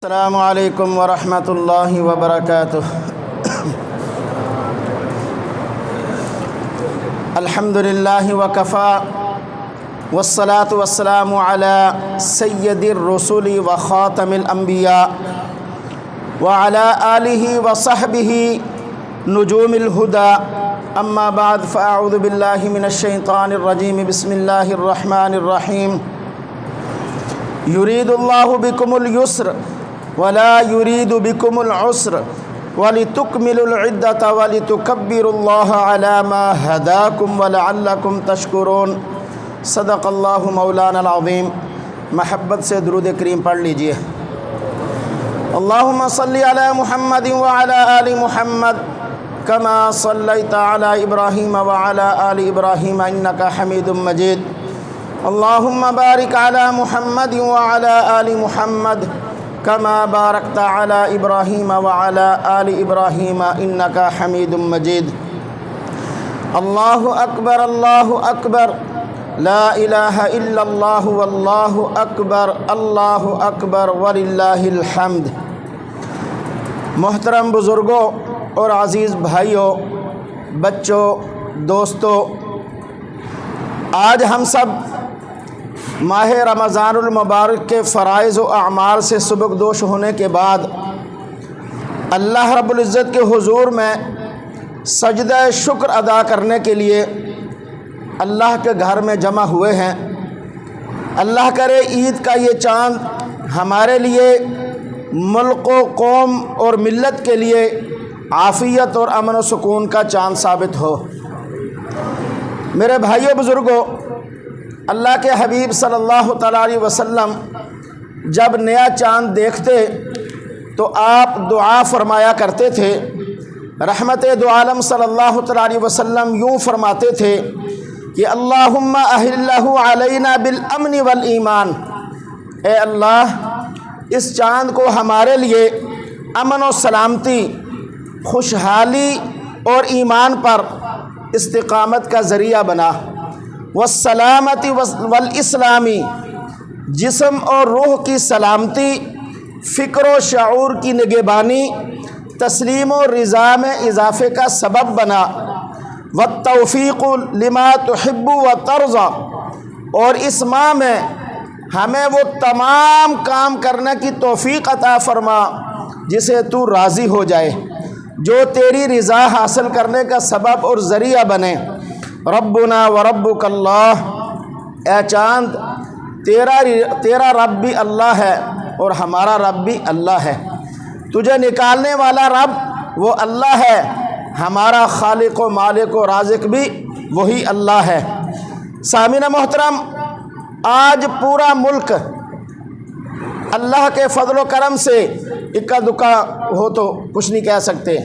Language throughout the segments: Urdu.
السلام علیکم ورحمۃ اللہ وبرکاتہ۔ الحمد للہ وکفا والصلاة والسلام علی سید الرسل وخاتم الانبیاء وعلی آلہ وصحبہ نجوم الہدى اما بعد فاعوذ باللہ من الشیطان الرجیم بسم اللہ الرحمن الرحیم۔ یرید اللہ بکم اليسر ولا يريد بكم العسر ولتكملوا العدة ولتكبروا الله على ما هداكم ولعلكم تشكرون۔ صدق اللہ مولانا العظیم۔ محبت سے درود کریم پڑھ لیجئے۔ اللہم صلی علی محمد وعلی آل محمد کما صلیت علی ابراہیم وعلی آل ابراہیم انک حمید مجید۔ اللہم بارک علی محمد وعلی آل محمد کما بارکت علی ابراہیم وعلی آل ابراہیم انک حمید مجید۔ اللہ اکبر لا الہ الا اللہ واللہ اکبر وللہ الحمد۔ محترم بزرگوں اور عزیز بھائیوں، بچوں، دوستوں، آج ہم سب ماہ رمضان المبارک کے فرائض و اعمال سے سبکدوش ہونے کے بعد اللہ رب العزت کے حضور میں سجدہ شکر ادا کرنے کے لیے اللہ کے گھر میں جمع ہوئے ہیں۔ اللہ کرے عید کا یہ چاند ہمارے لیے، ملک و قوم اور ملت کے لیے عافیت اور امن و سکون کا چاند ثابت ہو۔ میرے بھائیوں بزرگوں، اللہ کے حبیب صلی اللہ تعالیٰ علیہ وسلم جب نیا چاند دیکھتے تو آپ دعا فرمایا کرتے تھے۔ رحمت دو عالم صلی اللہ تعالیٰ علیہ وسلم یوں فرماتے تھے کہ اللہم اہلہ علینا بالامن والایمان، اے اللہ اس چاند کو ہمارے لیے امن و سلامتی، خوشحالی اور ایمان پر استقامت کا ذریعہ بنا۔ والسلامتی والاسلامی، جسم اور روح کی سلامتی، فکر و شعور کی نگہبانی، تسلیم و رضا میں اضافے کا سبب بنا۔ والتوفیق لما تحب وترضى، اور اس ماہ میں ہمیں وہ تمام کام کرنے کی توفیق عطا فرما جسے تو راضی ہو جائے، جو تیری رضا حاصل کرنے کا سبب اور ذریعہ بنے۔ ربنا و ربک اللہ، اے چاند تیرا رب بھی اللہ ہے اور ہمارا رب بھی اللہ ہے۔ تجھے نکالنے والا رب وہ اللہ ہے، ہمارا خالق و مالک و رازق بھی وہی اللہ ہے۔ سامعین محترم، آج پورا ملک اللہ کے فضل و کرم سے اکا دکا ہو تو کچھ نہیں کہہ سکتے،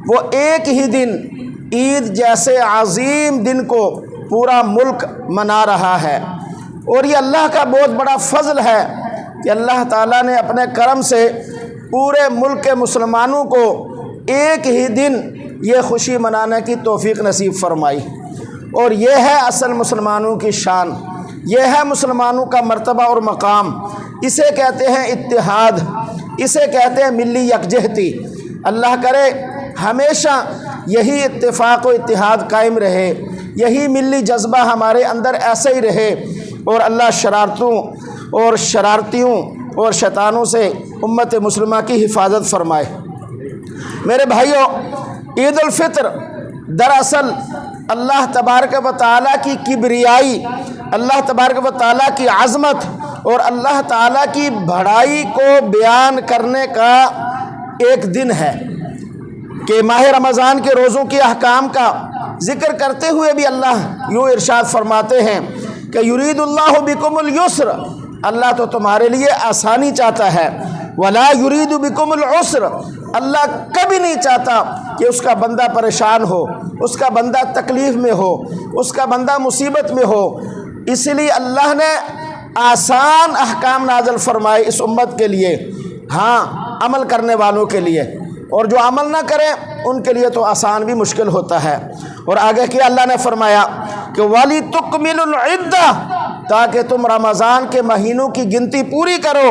وہ ایک ہی دن عید جیسے عظیم دن کو پورا ملک منا رہا ہے، اور یہ اللہ کا بہت بڑا فضل ہے کہ اللہ تعالیٰ نے اپنے کرم سے پورے ملک کے مسلمانوں کو ایک ہی دن یہ خوشی منانے کی توفیق نصیب فرمائی۔ اور یہ ہے اصل مسلمانوں کی شان، یہ ہے مسلمانوں کا مرتبہ اور مقام، اسے کہتے ہیں اتحاد، اسے کہتے ہیں ملی یکجہتی۔ اللہ کرے ہمیشہ یہی اتفاق و اتحاد قائم رہے، یہی ملی جذبہ ہمارے اندر ایسے ہی رہے، اور اللہ شرارتوں اور شرارتیوں اور شیطانوں سے امت مسلمہ کی حفاظت فرمائے۔ میرے بھائیوں، عید الفطر دراصل اللہ تبارک و تعالیٰ کی کبریائی، اللہ تبارک و تعالیٰ کی عظمت اور اللہ تعالیٰ کی بڑائی کو بیان کرنے کا ایک دن ہے کہ ماہ رمضان کے روزوں کے احکام کا ذکر کرتے ہوئے بھی اللہ یوں ارشاد فرماتے ہیں کہ یرید اللہ بکم اليسر، اللہ تو تمہارے لیے آسانی چاہتا ہے، ولا یرید بکم العسر، اللہ کبھی نہیں چاہتا کہ اس کا بندہ پریشان ہو، اس کا بندہ تکلیف میں ہو، اس کا بندہ مصیبت میں ہو۔ اس لیے اللہ نے آسان احکام نازل فرمائے اس امت کے لیے، ہاں عمل کرنے والوں کے لیے، اور جو عمل نہ کریں ان کے لیے تو آسان بھی مشکل ہوتا ہے۔ اور آگے کیا اللہ نے فرمایا کہ وَلِتُكْمِلُوا الْعِدَّةَ، تاکہ تم رمضان کے مہینوں کی گنتی پوری کرو،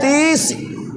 30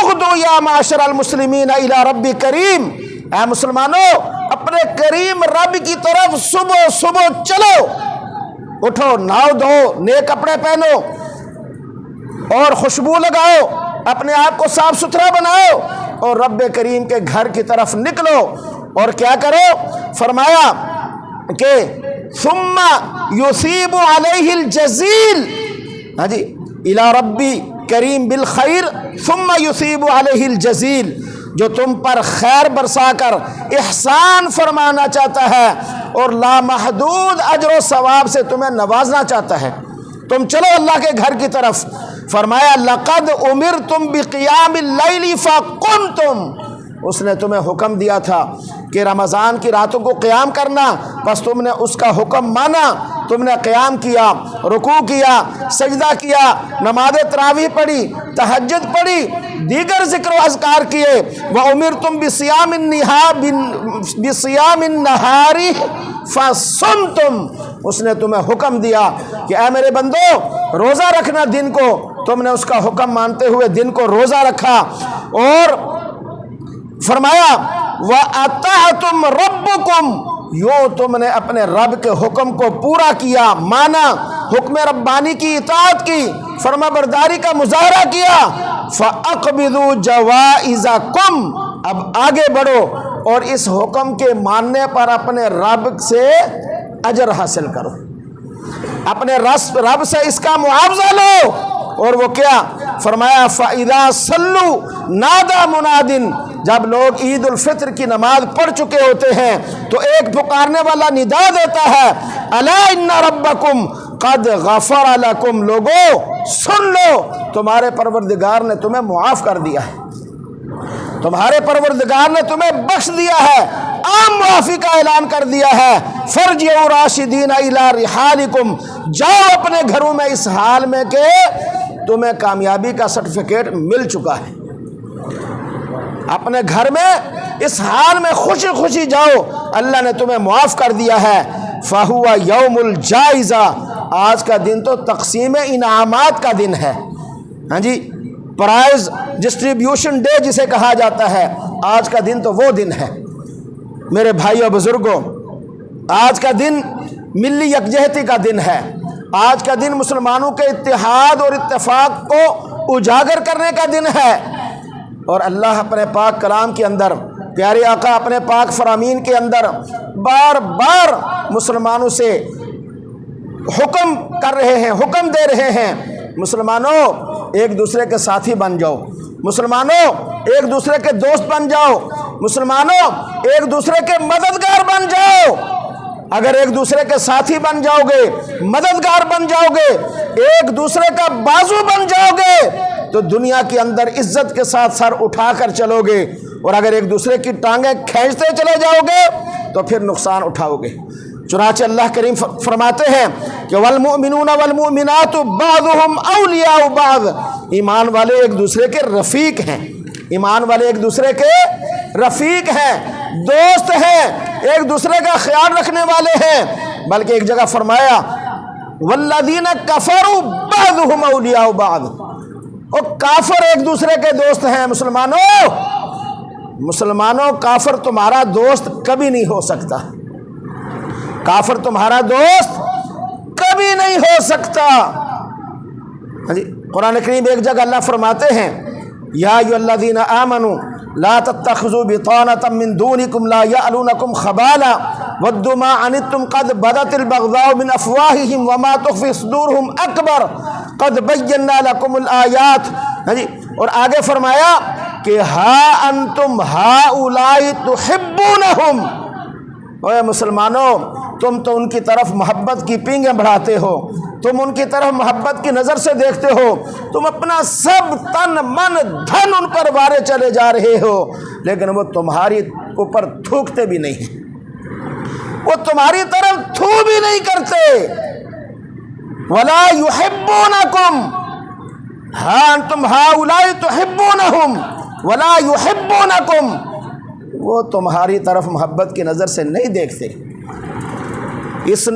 اغدو یا معاشر المسلمین الی رب کریم، اے مسلمانوں اپنے کریم رب کی طرف صبح صبح چلو، اٹھو، نہاؤ دھو، نیک کپڑے پہنو اور خوشبو لگاؤ، اپنے آپ کو صاف ستھرا بناؤ اور رب کریم کے گھر کی طرف نکلو۔ اور کیا کرو؟ فرمایا کہ ثم یصیب علیہ الجزیل، ہاں جی، الی ربی کریم بالخیر ثم یصیب علیہ الجزیل، جو تم پر خیر برسا کر احسان فرمانا چاہتا ہے اور لامحدود اجر و ثواب سے تمہیں نوازنا چاہتا ہے۔ تم چلو اللہ کے گھر کی طرف۔ فرمایا لقد امرتم بقیام اللیل فقمتم، اس نے تمہیں حکم دیا تھا کہ رمضان کی راتوں کو قیام کرنا، بس تم نے اس کا حکم مانا، تم نے قیام کیا، رکوع کیا، سجدہ کیا، نماز تراویح پڑھی، تہجد پڑھی، دیگر ذکر و اذکار کیے۔ وَأُمِرْتُمْ بِصِيَامِ النَّهَارِ فَصُمْتُمْ، اس نے تمہیں حکم دیا کہ اے میرے بندو روزہ رکھنا دن کو، تم نے اس کا حکم مانتے ہوئے دن کو روزہ رکھا۔ اور فرمایا وَأَطَعْتُمْ رَبُّكُمْ، یوں تم نے اپنے رب کے حکم کو پورا کیا، مانا، حکم ربانی کی اطاعت کی، فرما برداری کا مظاہرہ کیا۔ فَأَقْبِضُوا جَوَائِزَكُمْ، اب آگے بڑھو اور اس حکم کے ماننے پر اپنے رب سے اجر حاصل کرو، اپنے رب سے اس کا معاوضہ لو۔ اور وہ کیا؟ فرمایا فَإِذَا صَلُّوا نَادَى مُنَادٍ، جب لوگ عید الفطر کی نماز پڑھ چکے ہوتے ہیں تو ایک پکارنے والا ندا دیتا ہے، أَلَا إِنَّ رَبَّكُمْ قَدْ غَفَرَ لَكُمْ، لوگو سن لو، تمہارے پروردگار نے تمہیں معاف کر دیا ہے، تمہارے پروردگار نے تمہیں بخش دیا ہے، عام معافی کا اعلان کر دیا ہے۔ فَارْجِعُوا رَاشِدِينَ إِلَىٰ رِحَالِكُمْ، جاؤ اپنے گھروں میں اس حال میں کہ تمہیں کامیابی کا سرٹیفکیٹ مل چکا ہے، اپنے گھر میں اس حال میں خوشی خوشی جاؤ، اللہ نے تمہیں معاف کر دیا ہے۔ فَهُوَ يَوْمُ الْجَائِزَةِ، آج کا دن تو تقسیم انعامات کا دن ہے، ہاں جی، پرائز ڈسٹریبیوشن ڈے جسے کہا جاتا ہے، آج کا دن تو وہ دن ہے۔ میرے بھائیوں بزرگوں، آج کا دن ملی یکجہتی کا دن ہے، آج کا دن مسلمانوں کے اتحاد اور اتفاق کو اجاگر کرنے کا دن ہے۔ اور اللہ اپنے پاک کلام کے اندر، پیارے آقا اپنے پاک فرامین کے اندر بار بار مسلمانوں سے حکم کر رہے ہیں، حکم دے رہے ہیں، مسلمانوں ایک دوسرے کے ساتھی بن جاؤ، مسلمانوں ایک دوسرے کے دوست بن جاؤ، مسلمانوں ایک دوسرے کے مددگار بن جاؤ۔ اگر ایک دوسرے کے ساتھی بن جاؤ گے، مددگار بن جاؤ گے، ایک دوسرے کا بازو بن جاؤ گے تو دنیا کے اندر عزت کے ساتھ سر اٹھا کر چلو گے، اور اگر ایک دوسرے کی ٹانگیں کھینچتے چلے جاؤ گے تو پھر نقصان اٹھاؤ گے۔ چنانچہ اللہ کریم فرماتے ہیں کہ والمؤمنون والمؤمنات بعضهم اولیاء بعض، ایمان والے ایک دوسرے کے رفیق ہیں، ایمان والے ایک دوسرے کے رفیق ہیں، دوست ہیں، ایک دوسرے کا خیال رکھنے والے ہیں۔ بلکہ ایک جگہ فرمایا والذین کفروا بعضهم اولیاء بعض، اور کافر ایک دوسرے کے دوست ہیں۔ مسلمانوں کافر تمہارا دوست کبھی نہیں ہو سکتا، کافر تمہارا دوست کبھی نہیں ہو سکتا۔ ہاں جی، قرآن کریم ایک جگہ اللہ فرماتے ہیں یا ایھا الذین آمنوا لا تتخذوا بطانة من دونکم لا یألونکم خبالا ودوا ما عنتم قد بدت البغضاء من افواہہم وما تخفی صدورہم اکبر قد بینا لکم الآیات۔ ہاں جی، اور آگے فرمایا کہ ہا انتم ہؤلاء تحبونہم، اے مسلمانوں تم تو ان کی طرف محبت کی پینگیں بڑھاتے ہو، تم ان کی طرف محبت کی نظر سے دیکھتے ہو، تم اپنا سب تن من دھن ان پر وارے چلے جا رہے ہو، لیکن وہ تمہاری اوپر تھوکتے بھی نہیں ہیں، وہ تمہاری طرف تھو بھی نہیں کرتے۔ ولا یحبونکم، ہاں انتم ہؤلاء تحبونہم ولا یحبونکم، وہ تمہاری طرف محبت کی نظر سے نہیں دیکھتے۔ اس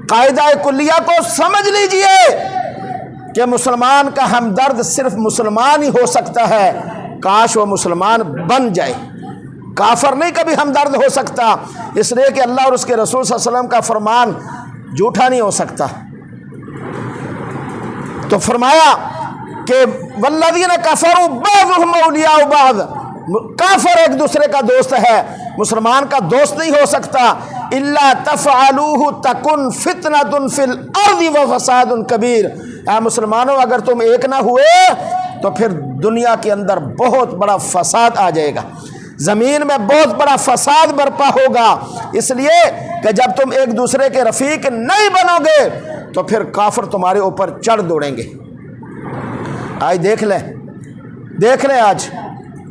قاعدہ کلیہ کو سمجھ لیجئے کہ مسلمان کا ہمدرد صرف مسلمان ہی ہو سکتا ہے، کاش وہ مسلمان بن جائے۔ کافر نہیں کبھی ہمدرد ہو سکتا، اس لیے کہ اللہ اور اس کے رسول صلی اللہ علیہ وسلم کا فرمان جھوٹا نہیں ہو سکتا۔ تو فرمایا کہ والذین کفروا بعضهم اولیاء بعض، کافر ایک دوسرے کا دوست ہے، مسلمان کا دوست نہیں ہو سکتا۔ الا تفعلوه تکن فتنة فی الارض وفساد کبیر، اے مسلمانوں اگر تم ایک نہ ہوئے تو پھر دنیا کے اندر بہت بڑا فساد آ جائے گا، زمین میں بہت بڑا فساد برپا ہوگا۔ اس لیے کہ جب تم ایک دوسرے کے رفیق نہیں بنو گے تو پھر کافر تمہارے اوپر چڑھ دوڑیں گے۔ آج دیکھ لیں آج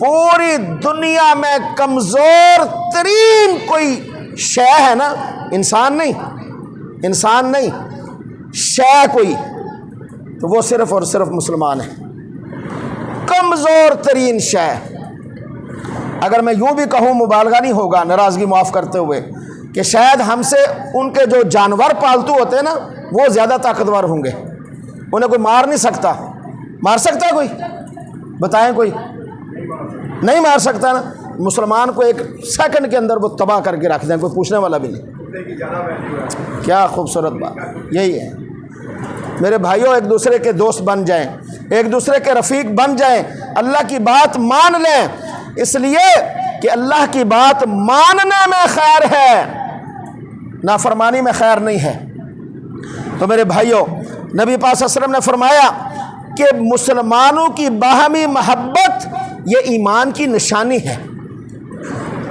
پوری دنیا میں کمزور ترین کوئی شے ہے نا، انسان نہیں شے کوئی، تو وہ صرف اور صرف مسلمان ہے، کمزور ترین شے۔ اگر میں یوں بھی کہوں مبالغہ نہیں ہوگا، ناراضگی معاف کرتے ہوئے، کہ شاید ہم سے ان کے جو جانور پالتو ہوتے ہیں نا وہ زیادہ طاقتور ہوں گے، انہیں کوئی مار نہیں سکتا۔ مار سکتا ہے کوئی؟ بتائیں کوئی؟ نہیں مار سکتا نا۔ مسلمان کو ایک سیکنڈ کے اندر وہ تباہ کر کے رکھ دیں، کوئی پوچھنے والا بھی نہیں۔ کیا خوبصورت بات، یہی ہے میرے بھائیوں، ایک دوسرے کے دوست بن جائیں، ایک دوسرے کے رفیق بن جائیں، اللہ کی بات مان لیں، اس لیے کہ اللہ کی بات ماننے میں خیر ہے، نافرمانی میں خیر نہیں ہے۔ تو میرے بھائیوں، نبی پاک صلی اللہ علیہ وسلم نے فرمایا کہ مسلمانوں کی باہمی محبت یہ ایمان کی نشانی ہے۔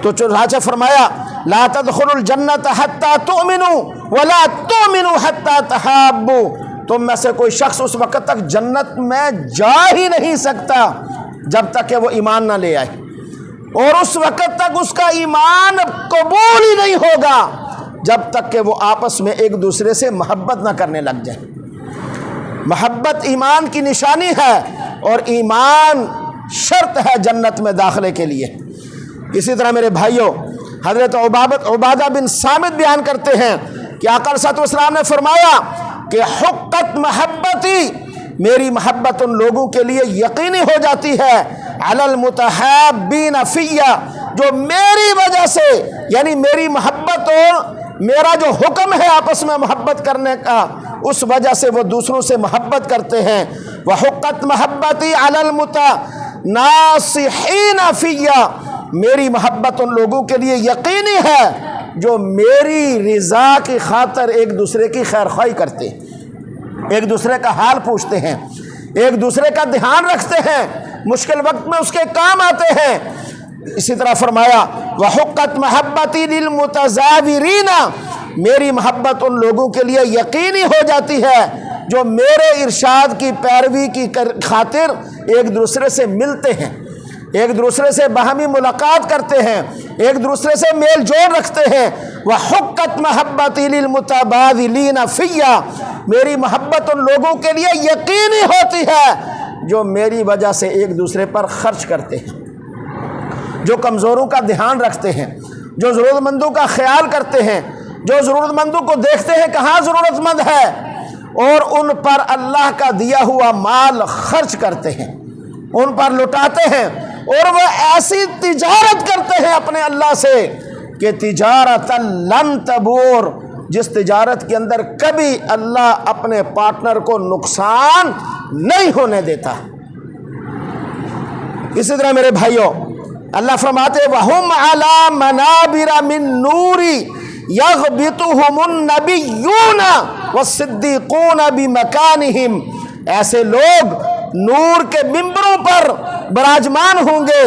تو چنانچہ فرمایا لا تدخلوا الجنت حتی تؤمنوا ولا تؤمنوا حتی تحابوا، تم میں سے کوئی شخص اس وقت تک جنت میں جا ہی نہیں سکتا جب تک کہ وہ ایمان نہ لے آئے، اور اس وقت تک اس کا ایمان قبول ہی نہیں ہوگا جب تک کہ وہ آپس میں ایک دوسرے سے محبت نہ کرنے لگ جائے۔ محبت ایمان کی نشانی ہے اور ایمان شرط ہے جنت میں داخلے کے لیے۔ اسی طرح میرے بھائیوں، حضرت عبادہ بن صامت بیان کرتے ہیں کہ آقا صلی اللہ علیہ وسلم نے فرمایا کہ حقت محبتی، میری محبت ان لوگوں کے لیے یقینی ہو جاتی ہے، علی المتحابین فیہ، جو میری وجہ سے، یعنی میری محبت اور میرا جو حکم ہے آپس میں محبت کرنے کا، اس وجہ سے وہ دوسروں سے محبت کرتے ہیں۔ وحقت محبتی علی المتناصحین فیہ، میری محبت ان لوگوں کے لیے یقینی ہے جو میری رضا کی خاطر ایک دوسرے کی خیر خواہی کرتے ہیں، ایک دوسرے کا حال پوچھتے ہیں، ایک دوسرے کا دھیان رکھتے ہیں، مشکل وقت میں اس کے کام آتے ہیں۔ اسی طرح فرمایا وحقت محبتی للمتزاورین، میری محبت ان لوگوں کے لیے یقینی ہو جاتی ہے جو میرے ارشاد کی پیروی کی خاطر ایک دوسرے سے ملتے ہیں، ایک دوسرے سے باہمی ملاقات کرتے ہیں، ایک دوسرے سے میل جول رکھتے ہیں۔ وحقت محبتی للمتبادلین فیہ، میری محبت ان لوگوں کے لیے یقینی ہوتی ہے جو میری وجہ سے ایک دوسرے پر خرچ کرتے ہیں، جو کمزوروں کا دھیان رکھتے ہیں، جو ضرورت مندوں کا خیال کرتے ہیں، جو ضرورت مندوں کو دیکھتے ہیں کہاں ضرورت مند ہے اور ان پر اللہ کا دیا ہوا مال خرچ کرتے ہیں، ان پر لٹاتے ہیں، اور وہ ایسی تجارت کرتے ہیں اپنے اللہ سے کہ تجارت لن تبور، جس تجارت کے اندر کبھی اللہ اپنے پارٹنر کو نقصان نہیں ہونے دیتا۔ اسی طرح میرے بھائیوں، اللہ فرماتے وَهُمْ عَلَى مَنَابِرَ مِن نُورِ يَغْبِطُهُمُ النَّبِيُّونَ وَالصِّدِّيقُونَ بِمَكَانِهِمْ، ایسے لوگ نور کے ممبروں پر براجمان ہوں گے،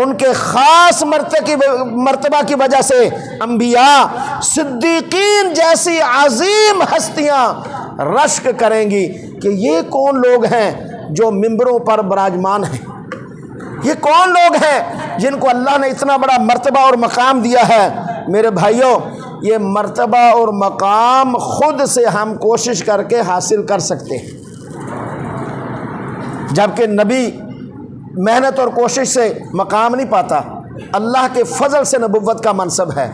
ان کے خاص مرتبہ کی وجہ سے انبیاء، صدیقین جیسی عظیم ہستیاں رشک کریں گی کہ یہ کون لوگ ہیں جو ممبروں پر براجمان ہیں، یہ کون لوگ ہیں جن کو اللہ نے اتنا بڑا مرتبہ اور مقام دیا ہے۔ میرے بھائیوں، یہ مرتبہ اور مقام خود سے ہم کوشش کر کے حاصل کر سکتے ہیں، جبکہ نبی محنت اور کوشش سے مقام نہیں پاتا، اللہ کے فضل سے نبوت کا منصب ہے۔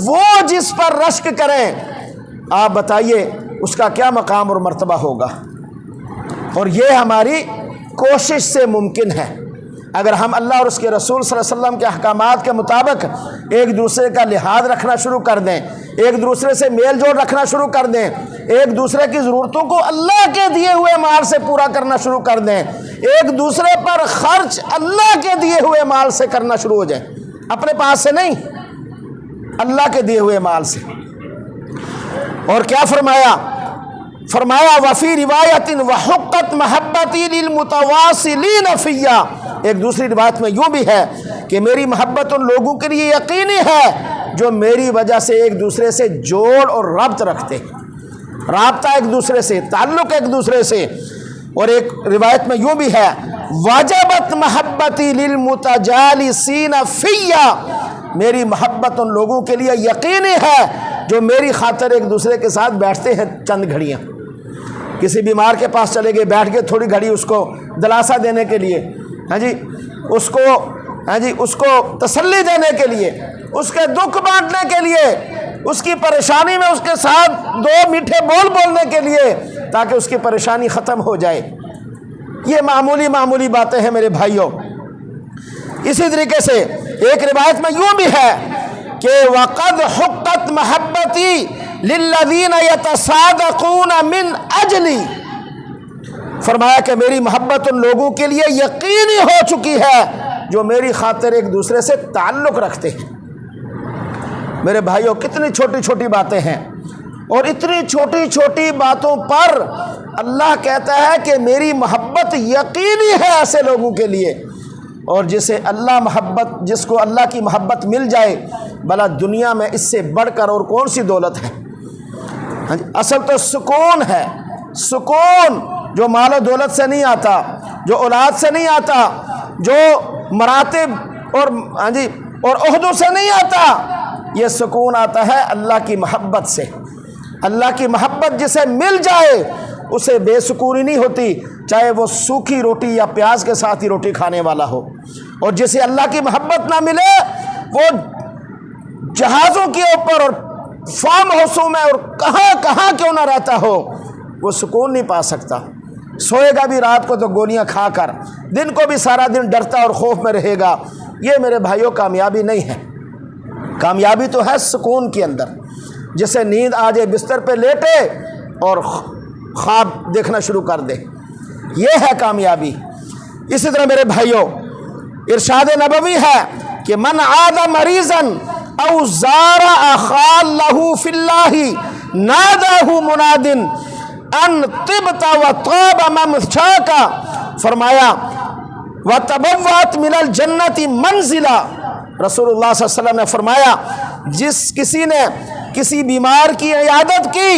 وہ جس پر رشک کریں، آپ بتائیے اس کا کیا مقام اور مرتبہ ہوگا، اور یہ ہماری کوشش سے ممکن ہے۔ اگر ہم اللہ اور اس کے رسول صلی اللہ علیہ وسلم کے احکامات کے مطابق ایک دوسرے کا لحاظ رکھنا شروع کر دیں، ایک دوسرے سے میل جول رکھنا شروع کر دیں، ایک دوسرے کی ضرورتوں کو اللہ کے دیے ہوئے مال سے پورا کرنا شروع کر دیں، ایک دوسرے پر خرچ اللہ کے دیے ہوئے مال سے کرنا شروع ہو جائیں، اپنے پاس سے نہیں، اللہ کے دیے ہوئے مال سے۔ اور کیا فرمایا؟ فرمایا وفی روایت وحقت محبتی للمتواصلین فیہ، ایک دوسری روایت میں یوں بھی ہے کہ میری محبت ان لوگوں کے لیے یقینی ہے جو میری وجہ سے ایک دوسرے سے جوڑ اور ربط رکھتے ہیں، رابطہ ایک دوسرے سے، تعلق ایک دوسرے سے۔ اور ایک روایت میں یوں بھی ہے واجبت محبتی للمتجالسین فیہ، میری محبت ان لوگوں کے لیے یقینی ہے جو میری خاطر ایک دوسرے کے ساتھ بیٹھتے ہیں چند گھڑیاں، کسی بیمار کے پاس چلے گئے، بیٹھ کے تھوڑی گھڑی اس کو دلاسا دینے کے لیے، ہاں جی اس کو تسلی دینے کے لیے، اس کے دکھ بانٹنے کے لیے، اس کی پریشانی میں اس کے ساتھ دو میٹھے بول بولنے کے لیے تاکہ اس کی پریشانی ختم ہو جائے۔ یہ معمولی باتیں ہیں میرے بھائیوں۔ اسی طریقے سے ایک روایت میں یوں بھی ہے کہ وَقَدْ حُقَّتْ مَحَبَّتِي لِلَّذِينَ يَتَصَادَقُونَ مِنْ أَجْلِي، فرمایا کہ میری محبت ان لوگوں کے لیے یقینی ہو چکی ہے جو میری خاطر ایک دوسرے سے تعلق رکھتے ہیں۔ میرے بھائیوں، کتنی چھوٹی چھوٹی باتیں ہیں، اور اتنی چھوٹی چھوٹی باتوں پر اللہ کہتا ہے کہ میری محبت یقینی ہے ایسے لوگوں کے لیے۔ اور جس کو اللہ کی محبت مل جائے، بھلا دنیا میں اس سے بڑھ کر اور کون سی دولت ہے؟ اصل تو سکون ہے، سکون جو مال و دولت سے نہیں آتا، جو اولاد سے نہیں آتا، جو مراتب اور عہدوں سے نہیں آتا، یہ سکون آتا ہے اللہ کی محبت سے۔ اللہ کی محبت جسے مل جائے اسے بے سکونی نہیں ہوتی، چاہے وہ سوکھی روٹی یا پیاز کے ساتھ ہی روٹی کھانے والا ہو۔ اور جسے اللہ کی محبت نہ ملے وہ جہازوں کے اوپر اور فارم ہاؤسوں میں اور کہاں کیوں نہ رہتا ہو، وہ سکون نہیں پا سکتا۔ سوئے گا بھی رات کو تو گولیاں کھا کر، دن کو بھی سارا دن ڈرتا اور خوف میں رہے گا۔ یہ میرے بھائیوں کامیابی نہیں ہے۔ کامیابی تو ہے سکون کے اندر، جسے نیند آ جائے، بستر پہ لیٹے اور خواب دیکھنا شروع کر دے، یہ ہے کامیابی۔ اسی طرح میرے بھائیوں، ارشاد نبوی ہے کہ من عاد مریضا او زار اخا له فی اللہ ناداہ مناد ان طبت وطاب ممشاک، فرمایا وتبوأت من الجنت منزلا۔ رسول اللہ صلی اللہ علیہ وسلم نے فرمایا جس کسی نے کسی بیمار کی عیادت کی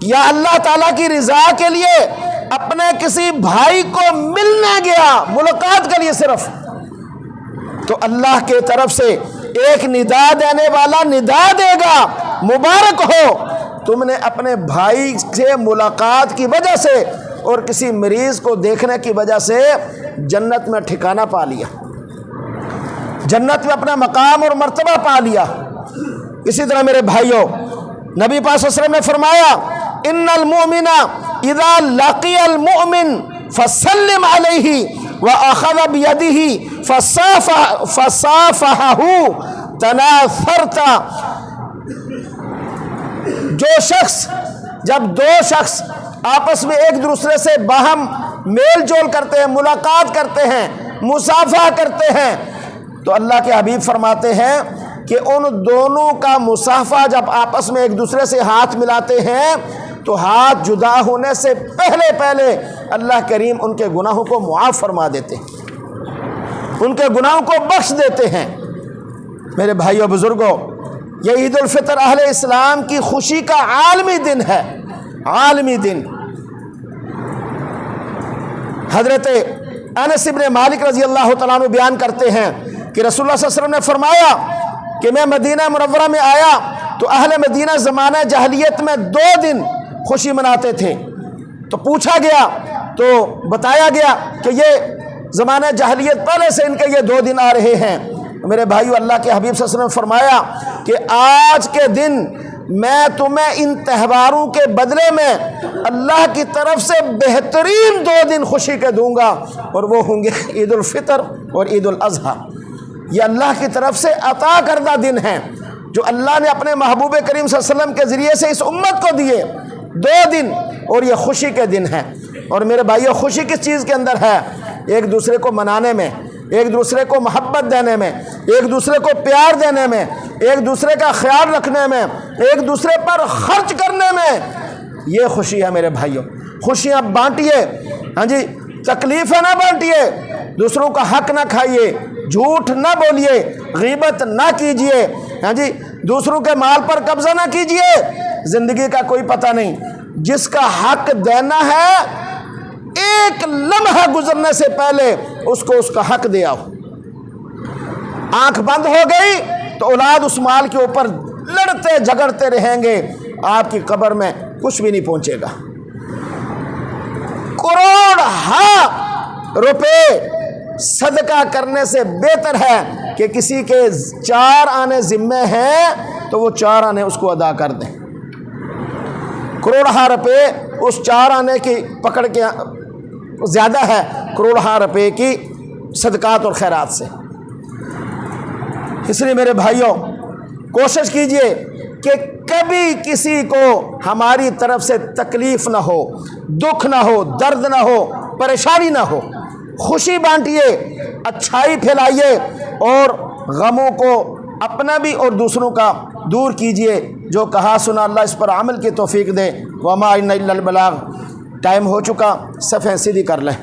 یا اللہ تعالیٰ کی رضا کے لیے اپنے کسی بھائی کو ملنے گیا، ملاقات کے لیے صرف، تو اللہ کے طرف سے ایک ندا دینے والا ندا دے گا، مبارک ہو تم نے اپنے بھائی سے ملاقات کی وجہ سے اور کسی مریض کو دیکھنے کی وجہ سے جنت میں ٹھکانہ پا لیا، جنت میں اپنا مقام اور مرتبہ پا لیا۔ اسی طرح میرے بھائیوں، نبی پاک صلی اللہ علیہ وسلم نے فرمایا ان المؤمن اذا لقی المؤمن فسلم علیہ واخذ بیدہ فصافحہ تناثرت، جب دو شخص آپس میں ایک دوسرے سے باہم میل جول کرتے ہیں، ملاقات کرتے ہیں، مصافحہ کرتے ہیں، تو اللہ کے حبیب فرماتے ہیں کہ ان دونوں کا مصافحہ جب آپس میں ایک دوسرے سے ہاتھ ملاتے ہیں تو ہاتھ جدا ہونے سے پہلے اللہ کریم ان کے گناہوں کو معاف فرما دیتے ہیں، ان کے گناہوں کو بخش دیتے ہیں۔ میرے بھائیو بزرگوں، یہ عید الفطر اہل اسلام کی خوشی کا عالمی دن ہے، عالمی دن۔ حضرت انس بن مالک رضی اللہ تعالیٰ عنہ بیان کرتے ہیں کہ رسول اللہ صلی اللہ علیہ وسلم نے فرمایا کہ میں مدینہ منورہ میں آیا تو اہل مدینہ زمانہ جاہلیت میں 2 دن خوشی مناتے تھے، تو پوچھا گیا تو بتایا گیا کہ یہ زمانہ جاہلیت پہلے سے ان کے یہ 2 دن آ رہے ہیں۔ میرے بھائیو، اللہ کے حبیب صلی اللہ علیہ وسلم نے فرمایا کہ آج کے دن میں تمہیں ان تہواروں کے بدلے میں اللہ کی طرف سے بہترین 2 دن خوشی کے دوں گا، اور وہ ہوں گے عید الفطر اور عید الاضحیٰ۔ یہ اللہ کی طرف سے عطا کردہ دن ہیں جو اللہ نے اپنے محبوب کریم صلی اللہ علیہ وسلم کے ذریعے سے اس امت کو دیے، 2 دن، اور یہ خوشی کے دن ہیں۔ اور میرے بھائیو، خوشی کس چیز کے اندر ہے؟ ایک دوسرے کو منانے میں، ایک دوسرے کو محبت دینے میں، ایک دوسرے کو پیار دینے میں، ایک دوسرے کا خیال رکھنے میں، ایک دوسرے پر خرچ کرنے میں، یہ خوشی ہے میرے بھائیو۔ خوشیاں بانٹیے، ہاں جی، تکلیفیں نہ بانٹیے، دوسروں کا حق نہ کھائیے، جھوٹ نہ بولیے، غیبت نہ کیجیے، ہاں جی، دوسروں کے مال پر قبضہ نہ کیجیے۔ زندگی کا کوئی پتہ نہیں، جس کا حق دینا ہے ایک لمحہ گزرنے سے پہلے اس کو اس کا حق دے آؤ۔ آنکھ بند ہو گئی تو اولاد اس مال کے اوپر لڑتے جھگڑتے رہیں گے، آپ کی قبر میں کچھ بھی نہیں پہنچے گا۔ کروڑ روپے صدقہ کرنے سے بہتر ہے کہ کسی کے 4 آنے ذمے ہیں تو وہ 4 آنے اس کو ادا کر دیں۔ کروڑ روپے اس 4 آنے کی پکڑ کے زیادہ ہے کروڑ روپے کی صدقات اور خیرات سے۔ اس لیے میرے بھائیوں، کوشش کیجئے کہ کبھی کسی کو ہماری طرف سے تکلیف نہ ہو، دکھ نہ ہو، درد نہ ہو، پریشانی نہ ہو۔ خوشی بانٹیے، اچھائی پھیلائیے، اور غموں کو اپنا بھی اور دوسروں کا دور کیجئے۔ جو کہا سنا اللہ اس پر عمل کی توفیق دے۔ وما علینا الا البلاغ۔ ٹائم ہو چکا، صفحیں سیدھی کر لیں۔